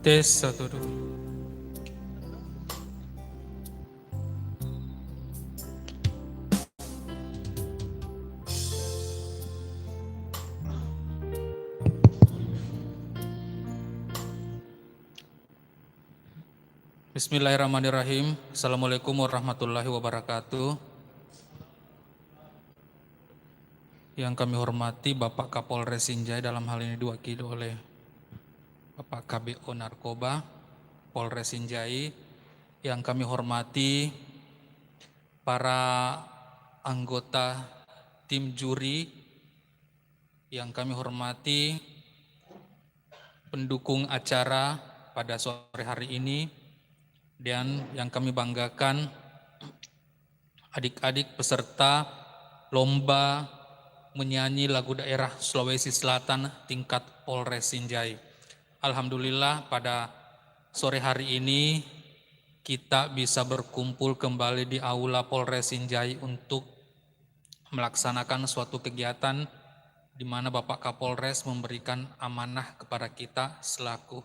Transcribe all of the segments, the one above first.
Tes 1, 2. Bismillahirrahmanirrahim. Assalamualaikum warahmatullahi wabarakatuh. Yang kami hormati Bapak Kapolres Sinjai, dalam hal ini diwakili oleh Bapak KBO Narkoba Polres Sinjai. Yang kami hormati para anggota tim juri, yang kami hormati pendukung acara pada sore hari ini, dan yang kami banggakan adik-adik peserta lomba menyanyi lagu daerah Sulawesi Selatan tingkat Polres Sinjai. Alhamdulillah pada sore hari ini kita bisa berkumpul kembali di Aula Polres Sinjai untuk melaksanakan suatu kegiatan di mana Bapak Kapolres memberikan amanah kepada kita selaku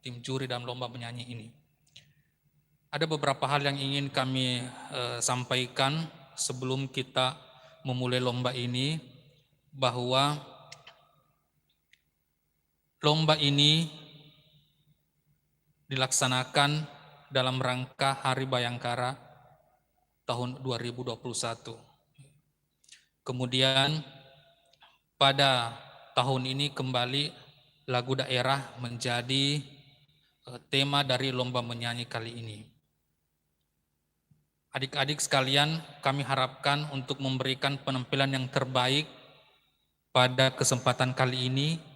tim juri dalam lomba menyanyi ini. Ada beberapa hal yang ingin kami sampaikan sebelum kita memulai lomba ini, bahwa lomba ini dilaksanakan dalam rangka Hari Bayangkara tahun 2021. Kemudian pada tahun ini kembali lagu daerah menjadi tema dari lomba menyanyi kali ini. Adik-adik sekalian, kami harapkan untuk memberikan penampilan yang terbaik pada kesempatan kali ini.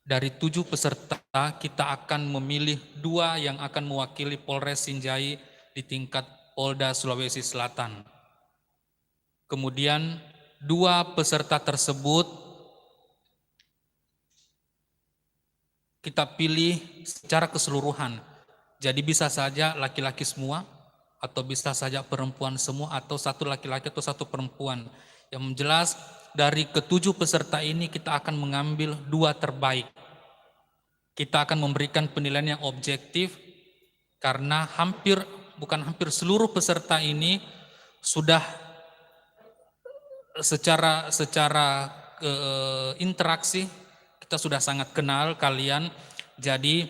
Dari 7 peserta, kita akan memilih 2 yang akan mewakili Polres Sinjai di tingkat Polda Sulawesi Selatan. Kemudian 2 peserta tersebut kita pilih secara keseluruhan. Jadi bisa saja laki-laki semua, atau bisa saja perempuan semua, atau 1 laki-laki atau 1 perempuan. Yang jelas dari ke-7 peserta ini kita akan mengambil 2 terbaik. Kita akan memberikan penilaian yang objektif karena bukan hampir seluruh peserta ini sudah secara interaksi kita sudah sangat kenal kalian. Jadi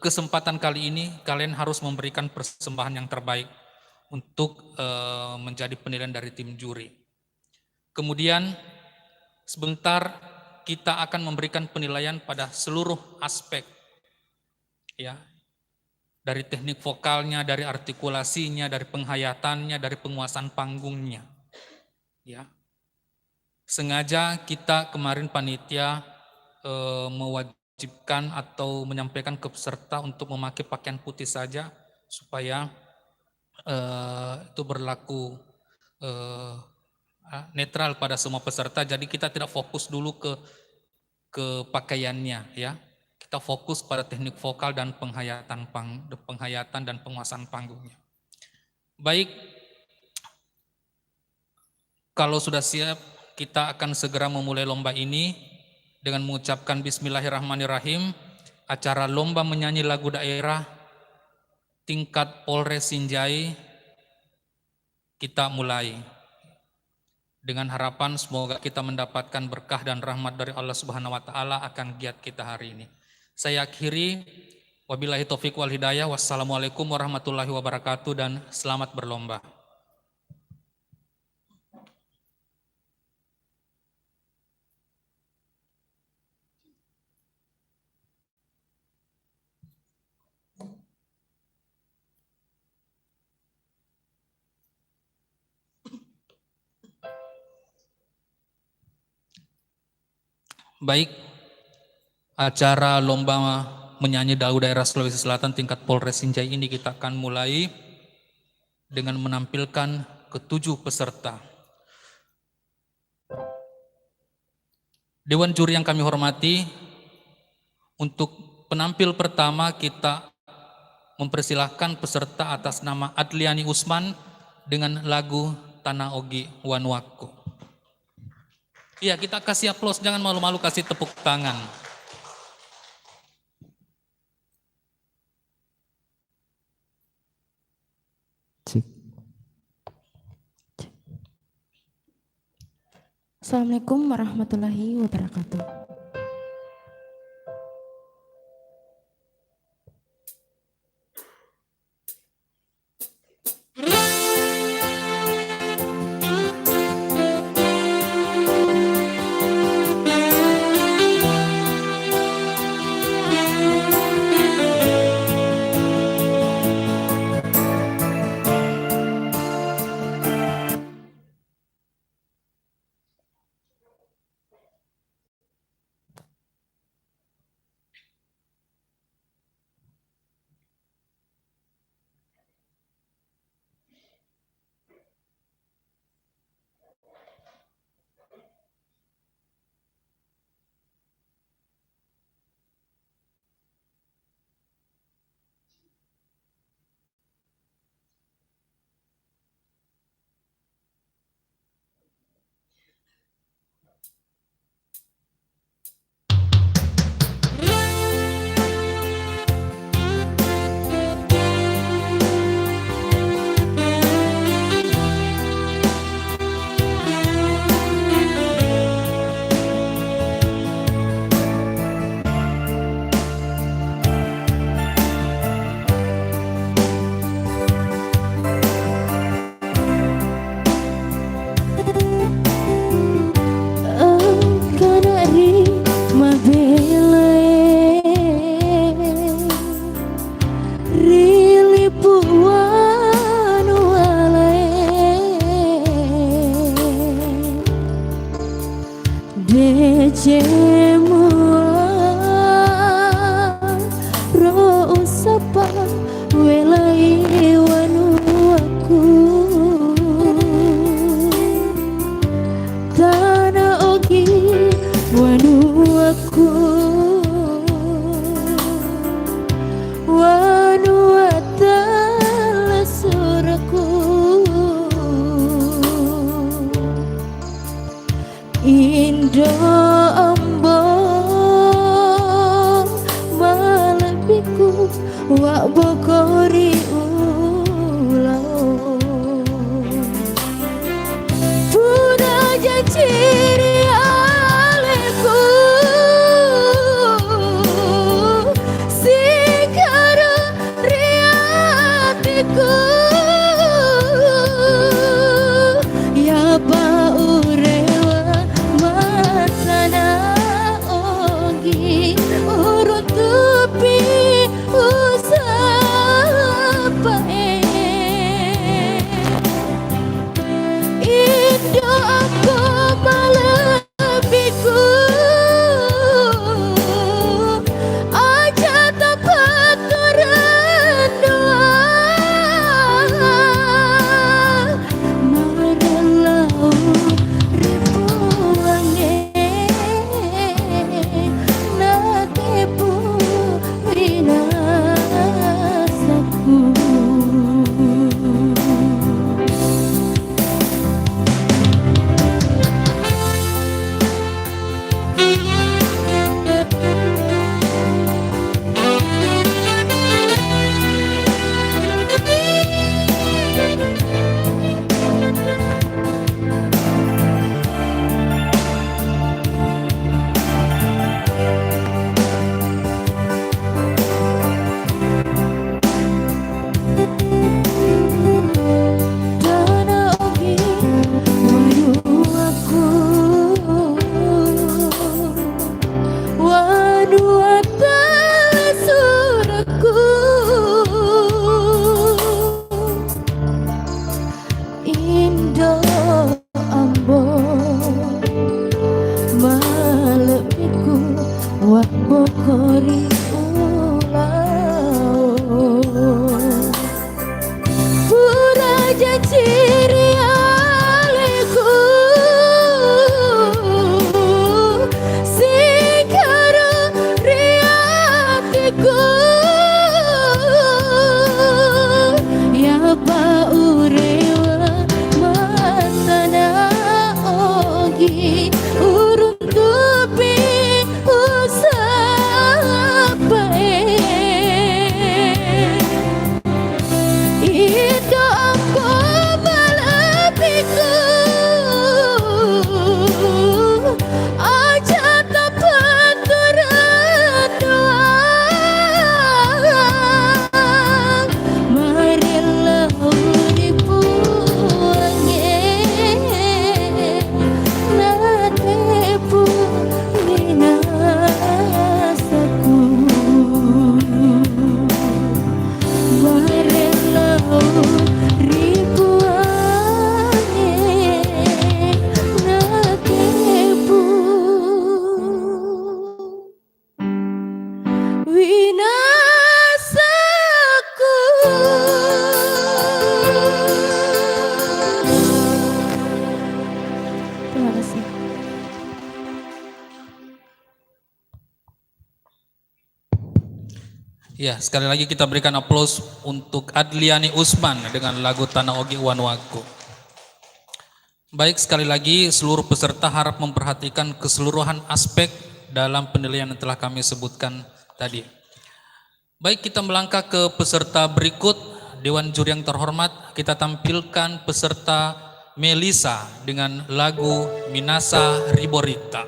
kesempatan kali ini kalian harus memberikan persembahan yang terbaik untuk menjadi penilaian dari tim juri. Kemudian sebentar kita akan memberikan penilaian pada seluruh aspek, ya, dari teknik vokalnya, dari artikulasinya, dari penghayatannya, dari penguasaan panggungnya, ya. Sengaja kita kemarin panitia mewajibkan atau menyampaikan ke peserta untuk memakai pakaian putih saja supaya itu berlaku netral pada semua peserta. Jadi kita tidak fokus dulu ke pakaiannya, ya. Kita fokus pada teknik vokal dan penghayatan dan penguasaan panggungnya. Baik, kalau sudah siap, kita akan segera memulai lomba ini dengan mengucapkan Bismillahirrahmanirrahim. Acara lomba menyanyi lagu daerah tingkat Polres Sinjai kita mulai. Dengan harapan semoga kita mendapatkan berkah dan rahmat dari Allah Subhanahu wa taala akan giat kita hari ini. Saya akhiri, wabillahi taufik wal hidayah. Wassalamualaikum warahmatullahi wabarakatuh dan selamat berlomba. Baik, acara lomba menyanyi lagu daerah Sulawesi Selatan tingkat Polres Sinjai ini kita akan mulai dengan menampilkan ke-7 peserta. Dewan juri yang kami hormati, untuk penampil pertama kita mempersilahkan peserta atas nama Adliani Usman dengan lagu Tanah Ogi Wanuaku. Iya, kita kasih aplaus, jangan malu-malu, kasih tepuk tangan. Assalamualaikum warahmatullahi wabarakatuh. kasih. Ya, sekali lagi kita berikan aplaus untuk Adliani Usman dengan lagu Tanah Ogi Wanuaku. Baik, sekali lagi seluruh peserta harap memperhatikan keseluruhan aspek dalam penilaian yang telah kami sebutkan tadi. Baik, kita melangkah ke peserta berikut. Dewan juri yang terhormat, kita tampilkan peserta Melisa dengan lagu Minasa Riborita.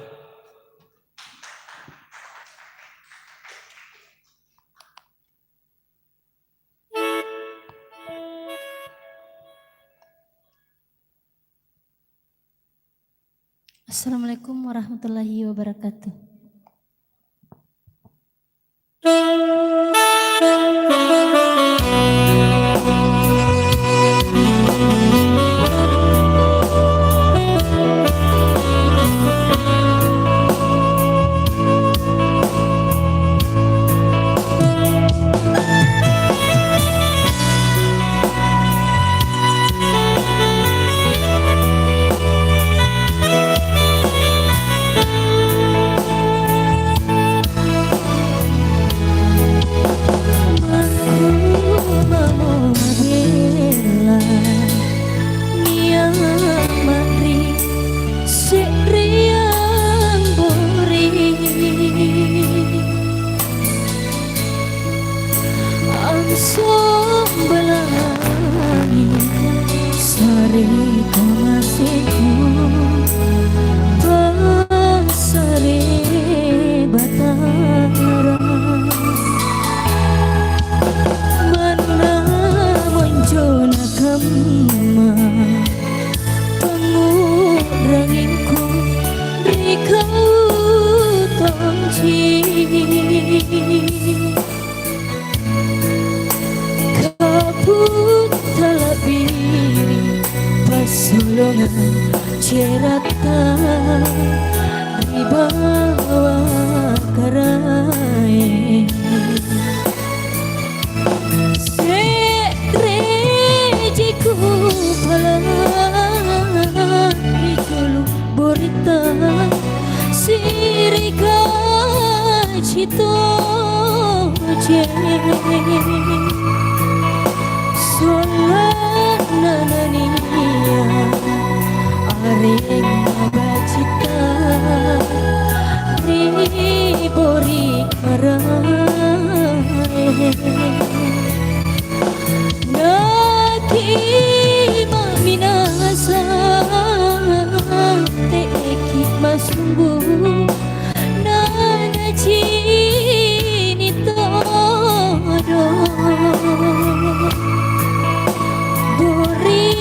Assalamualaikum warahmatullahi wabarakatuh. Cerata di bawah karai Serejiku palang Rijulu borita Sirika cito Solat nanania Aring abacita Ribori marai Naki maminasa Teki masunggu Nana cini todo Bori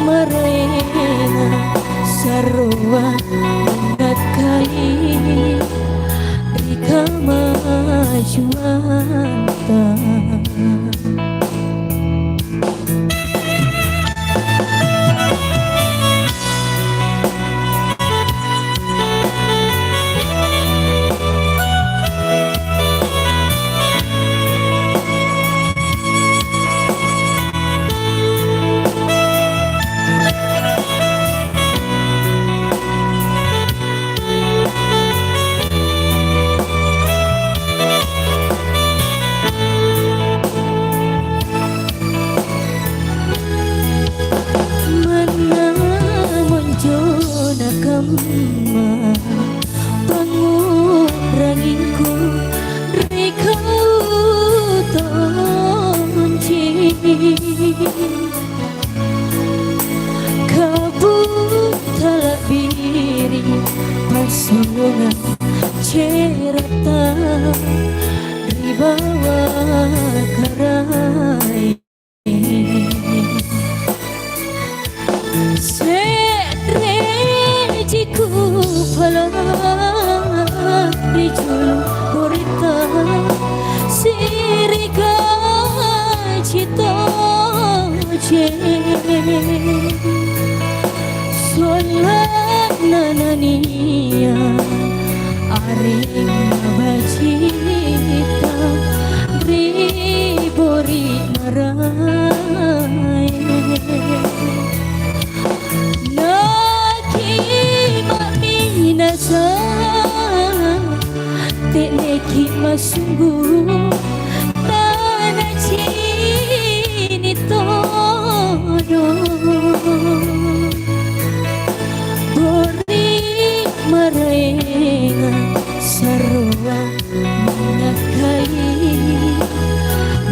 marena Sarwa mengat kai Rika majuanta Panguranginku Rekau tonci Kabut talabiri Pasungan cerita Di bawah karai Serejiku palang Rijulu borita Sirika cito Solat nanania Aring abacita Ribori marai Naki sungguh tanah cini todo bori mereka sarua mengakali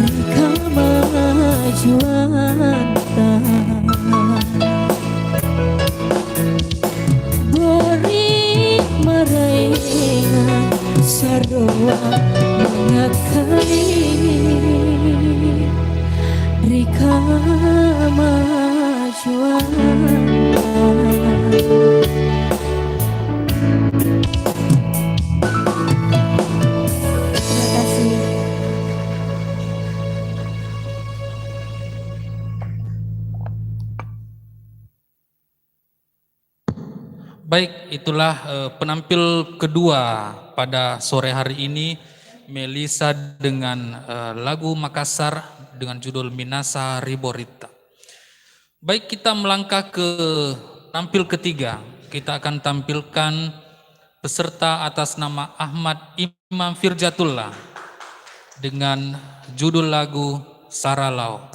mereka majuan bori mereka sarua mengakali mereka majuan. Baik, itulah penampil kedua pada sore hari ini, Melisa dengan lagu Makassar dengan judul Minasa Riborita. Baik, kita melangkah ke tampil ketiga. Kita akan tampilkan peserta atas nama Ahmad Imam Firjatullah dengan judul lagu Saralau.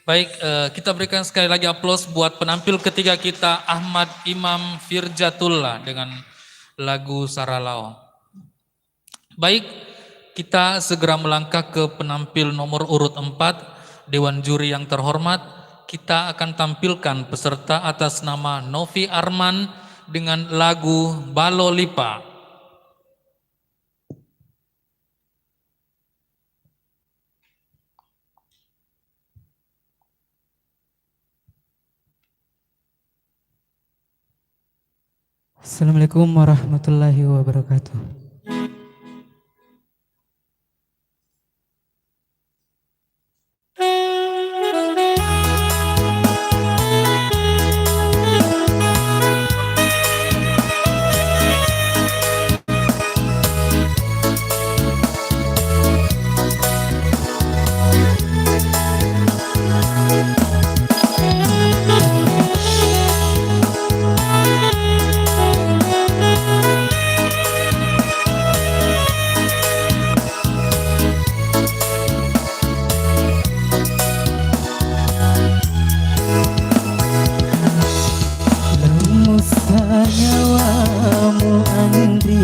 Baik, kita berikan sekali lagi aplaus buat penampil ketiga kita, Ahmad Imam Firjatullah dengan lagu Saralao. Baik, kita segera melangkah ke penampil nomor urut 4, Dewan Juri yang terhormat. Kita akan tampilkan peserta atas nama Novi Arman dengan lagu Balo Lipa. Assalamualaikum warahmatullahi wabarakatuh. Nyawamu Andri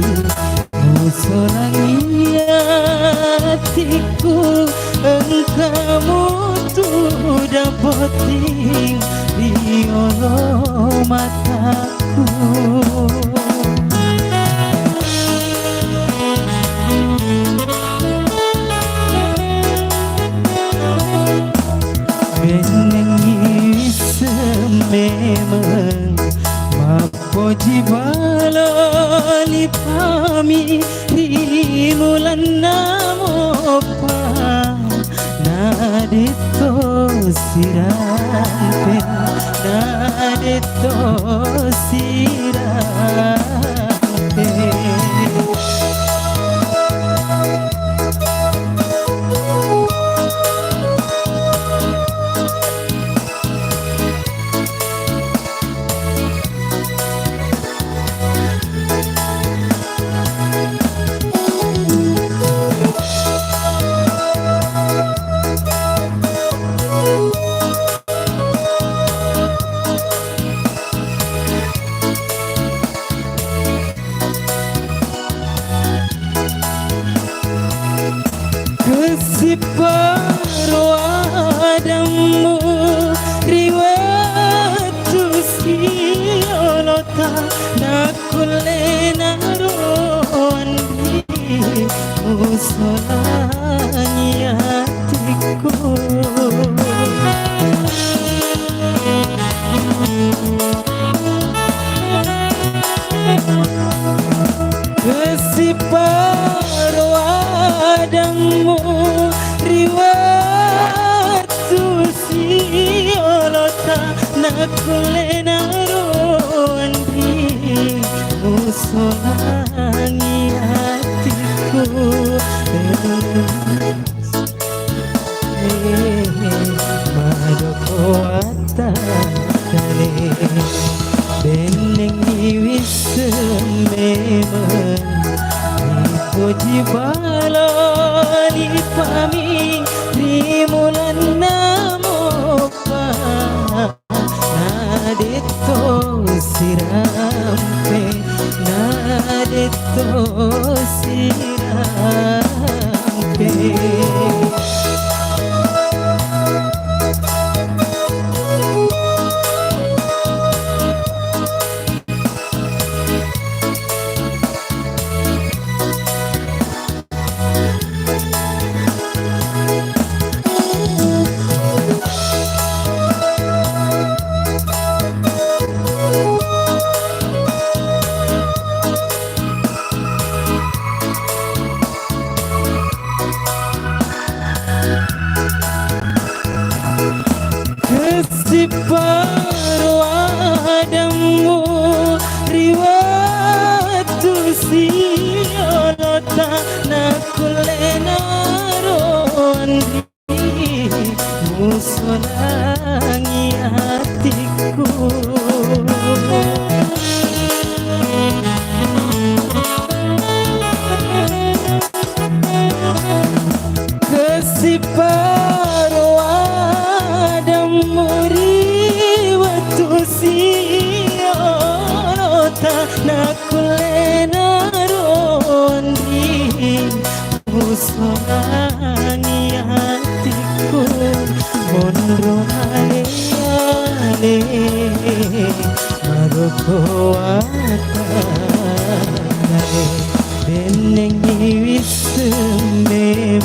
musolangi hatiku, engkamu tuh dapeting di olo mataku. Benengi sememang Mapoji baloli pami rimulan namopa nadito sirampe nadito sirampe. Kesiparo adamu riwatu siolota nakulena roandi usolangi hatiku. Kesiparo adamu riwatu siolota nakulena roandi usolangi hatiku. Madoko kane beneng iwis sememang ipoji baloli pami rimulan namopa nadito sirampe nadito sirampe. Kesiparo adamu riwatu siolota nakulena roandi musolangi hatiku. Kesiparo adamu kale maroko atare denengi wismemen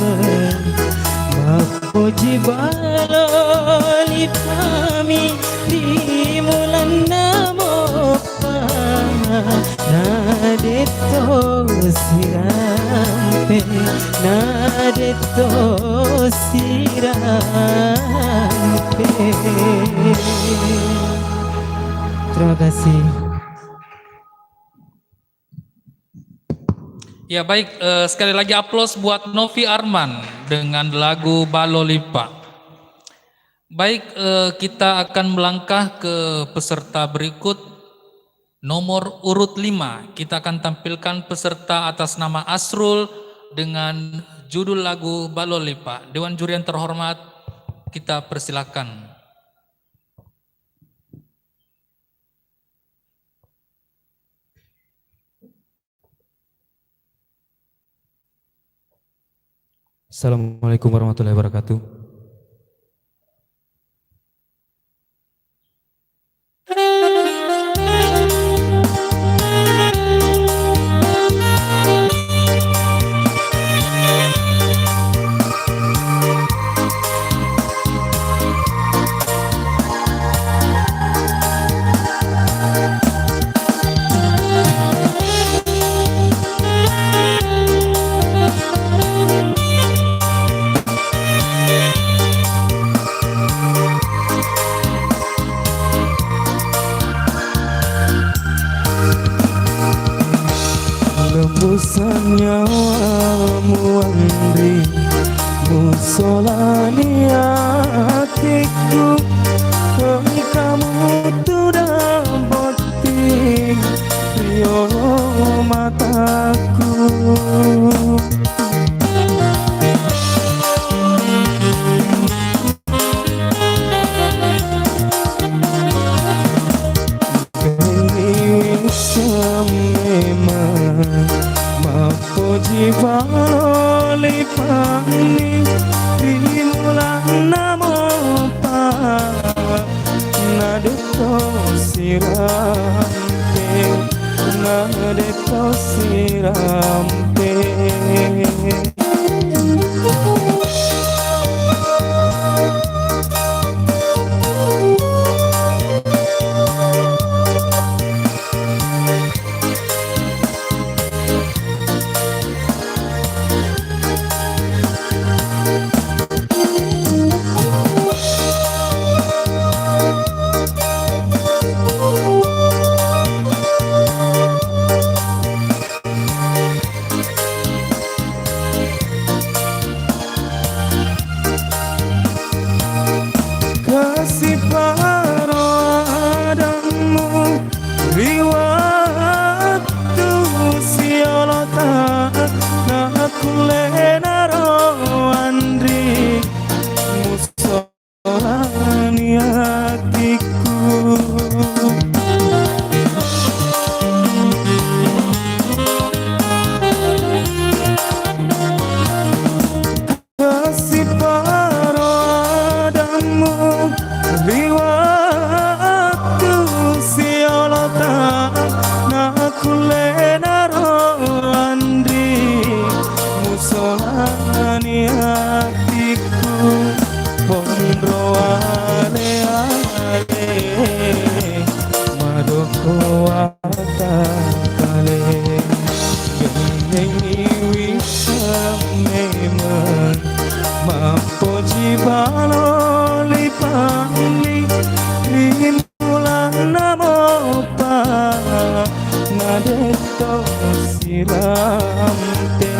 mapuji baloli pami di mulan namopa nadeto sirampe nadeto sirampe. Terima kasih. Ya baik, sekali lagi aplaus buat Novi Arman dengan lagu Balolipa. Baik, kita akan melangkah ke peserta berikut. Nomor urut 5, kita akan tampilkan peserta atas nama Asrul dengan judul lagu Balolipa. Dewan juri yang terhormat, kita persilakan. Assalamualaikum warahmatullahi wabarakatuh. Lembusan nyawamu Andri musolani hatiku kamu sudah botik rio mataku Mapuji baloli pani rimulan namopa nadeto sirampe kasih paradamu riwatu siolota naku lenaro andri musolani hatiku kasih paradamu riwatu siolota naku lenaro andri musolani hatiku pondro ale ale madoko atakale genengi wisamemen mapuji baloli pani rimulan namopa nadeto sirampe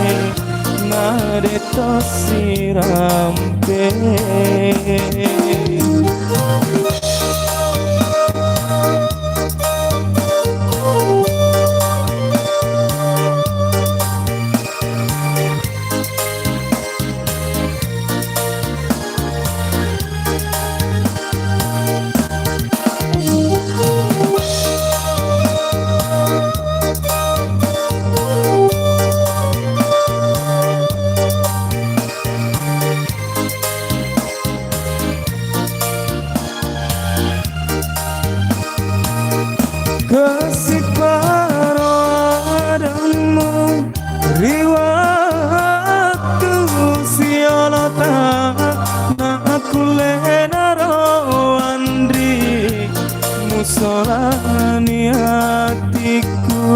musolani hatiku.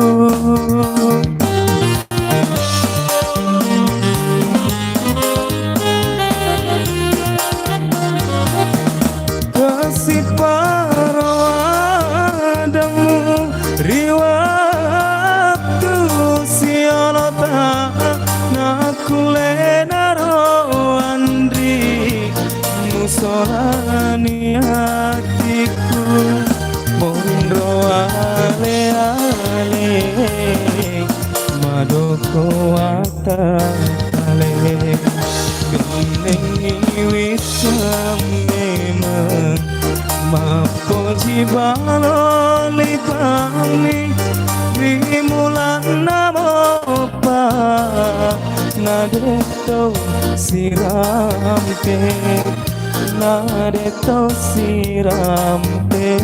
Kasih paradamu riwaktu sialota nakulenaro andri musolani hatiku. Mondro ale-ale madoko atale kenengi wisamemang mapoji baloli pami rimulan namopa nadeto siramte nadeto siramte.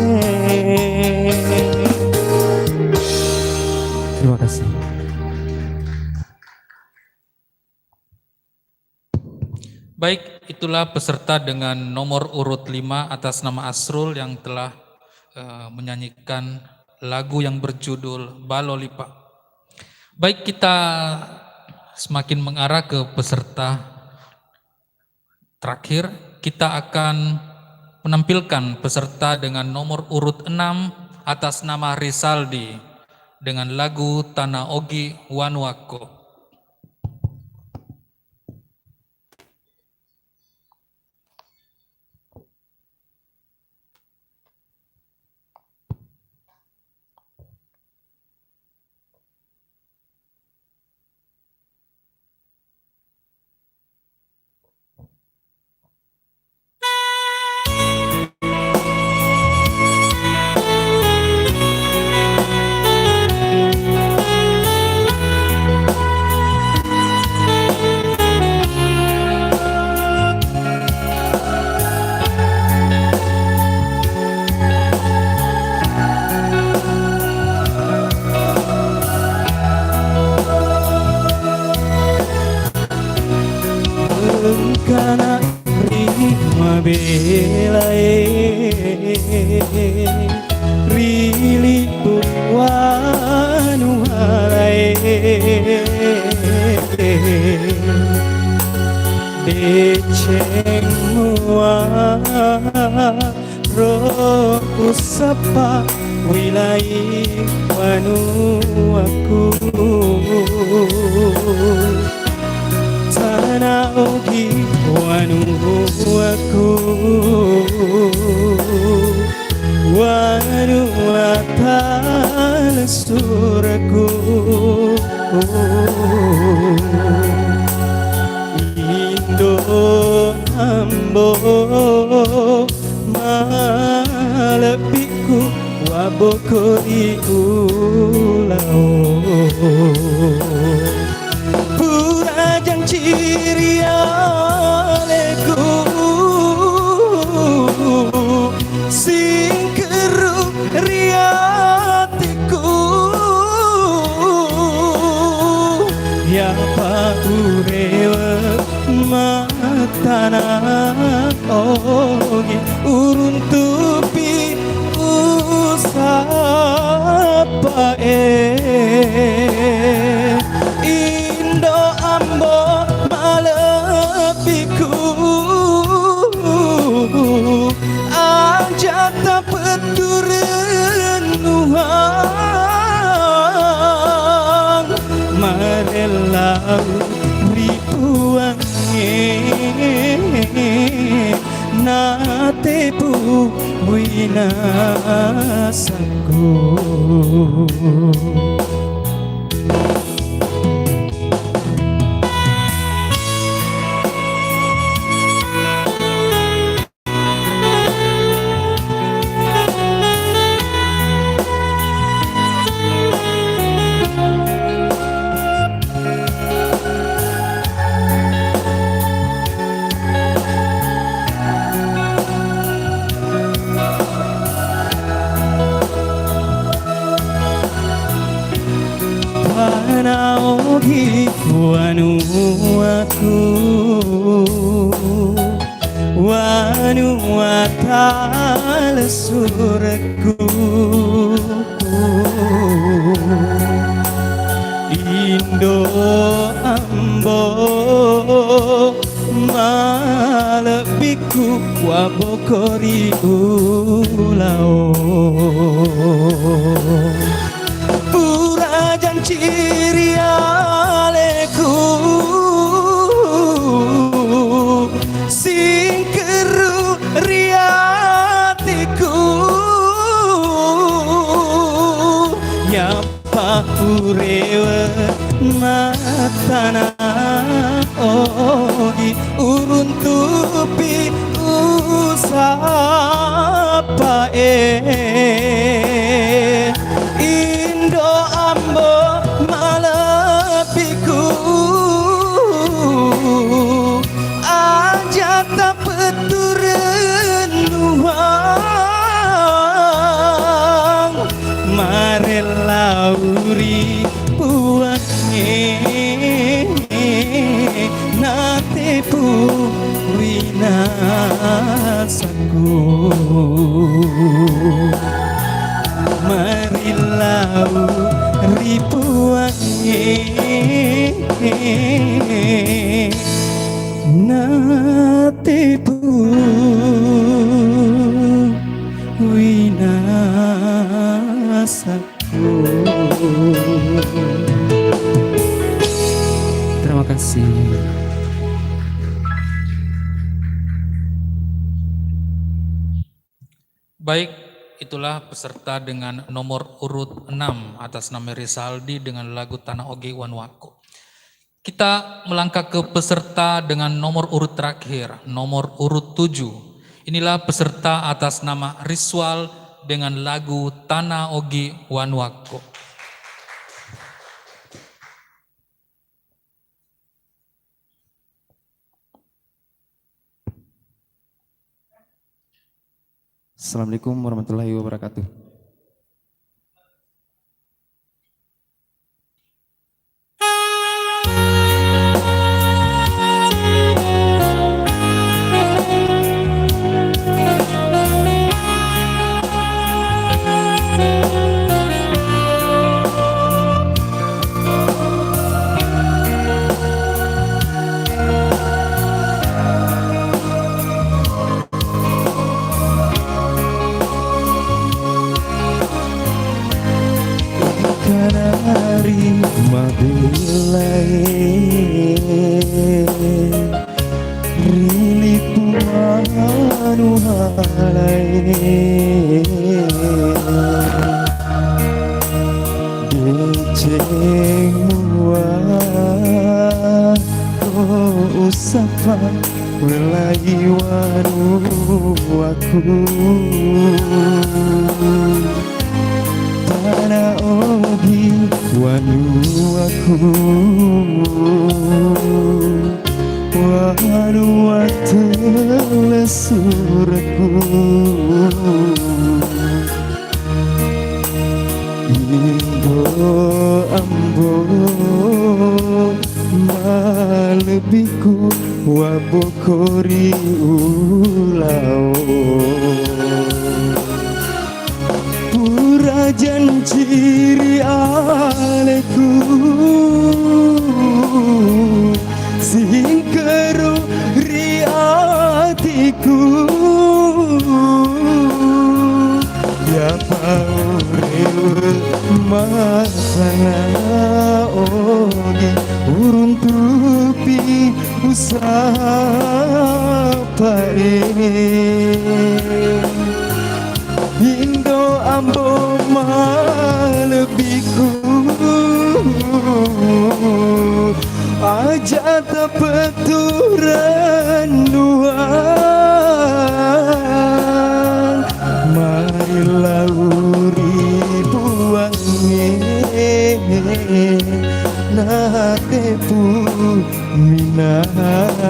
Terima kasih. Baik, itulah peserta dengan nomor urut 5 atas nama Asrul yang telah menyanyikan lagu yang berjudul Balolipa. Baik, kita semakin mengarah ke peserta terakhir. Kita akan menampilkan peserta dengan nomor urut 6 atas nama Risaldi dengan lagu Tanah Ogi Wanuako. Kana rima belae rili wanu halae deceng mua ro usapa wilai wanu aku. Tanah Ogi Wanuako Wanu atal suraku. Indo ambo malapiku waboko iulao Purajang ciri aleku singkeru riatiku ya paurewa matana ogi urun tupi usapa Indo ambo malapiku ajata pedurenuang marelau ripuange natepu winasaku. Tanah Ogi Wanuako Wanu atal suraku Indo ambo malebiku wabokori ulao purajan ciri aleku singkeru riatiku nyapa urewe matana ogi urun tupi usapa Indo ambo malapiku aja tak peturen nuang mare lauri puange nate pu winasaku mari lauri puange nate pu winasaku. Terima kasih. Baik, itulah peserta dengan nomor urut 6 atas nama Risaldi dengan lagu Tanah Oge Wanwako. Kita melangkah ke peserta dengan nomor urut terakhir, nomor urut 7. Inilah peserta atas nama Riswal dengan lagu Tanah Oge Wanwako. Assalamualaikum warahmatullahi wabarakatuh. Kanari mabilai rilipu anu halai deceng muah oh usapa welai wanu aku Tanah ogi wanu aku wanu telesurku Indo ambo malebiku wabokori ulao Purajan ciri aleku singkeru riatiku ya paurewe masana ogi urun tupi usapa Indo ambo malebiku aja tak peturan nuang mari lauri buange nate pu minasaku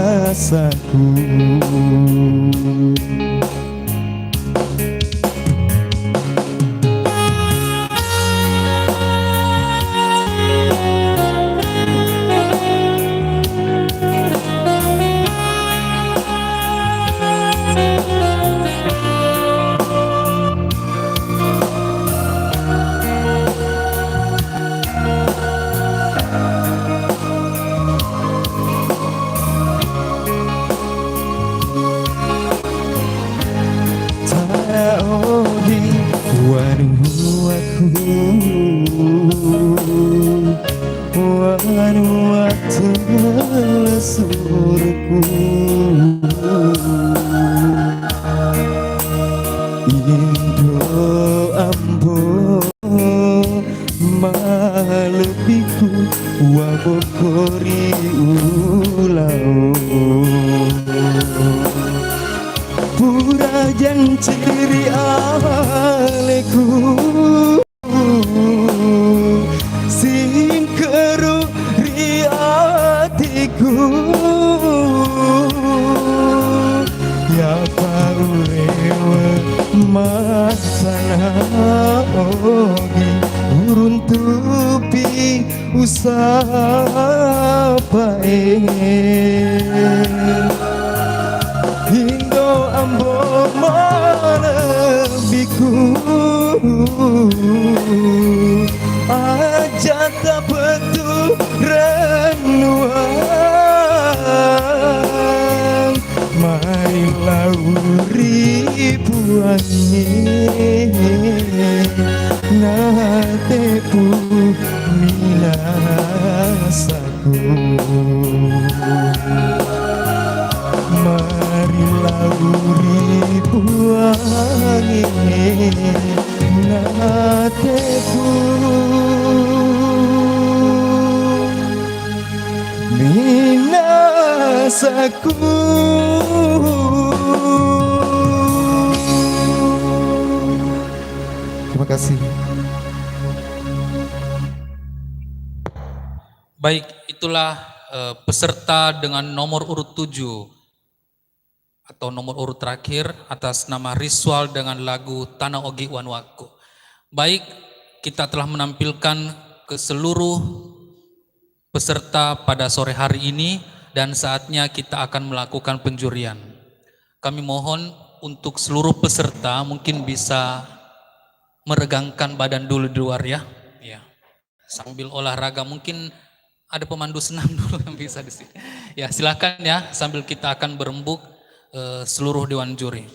Wanu aku Wanu lesurku Indo ambo malebiku wabokori ulau purajan ciri aleku sing keru riatiku ya paurewe masana ogi urun tupi usaha pae Indo ambo malebiku aja tak betul renuan marilah ribuannya natepu minasaku marilah ribuannya natepu minasaku terima kasih. Baik, itulah peserta dengan nomor urut 7 atau nomor urut terakhir atas nama Rizwal dengan lagu Tanah Ogi Wanwaku. Baik, kita telah menampilkan ke seluruh peserta pada sore hari ini dan saatnya kita akan melakukan penjurian. Kami mohon untuk seluruh peserta mungkin bisa meregangkan badan dulu di luar ya. Ya. Sambil olahraga mungkin ada pemandu senam dulu yang bisa di sini. Ya, silakan ya sambil kita akan berembuk seluruh dewan juri.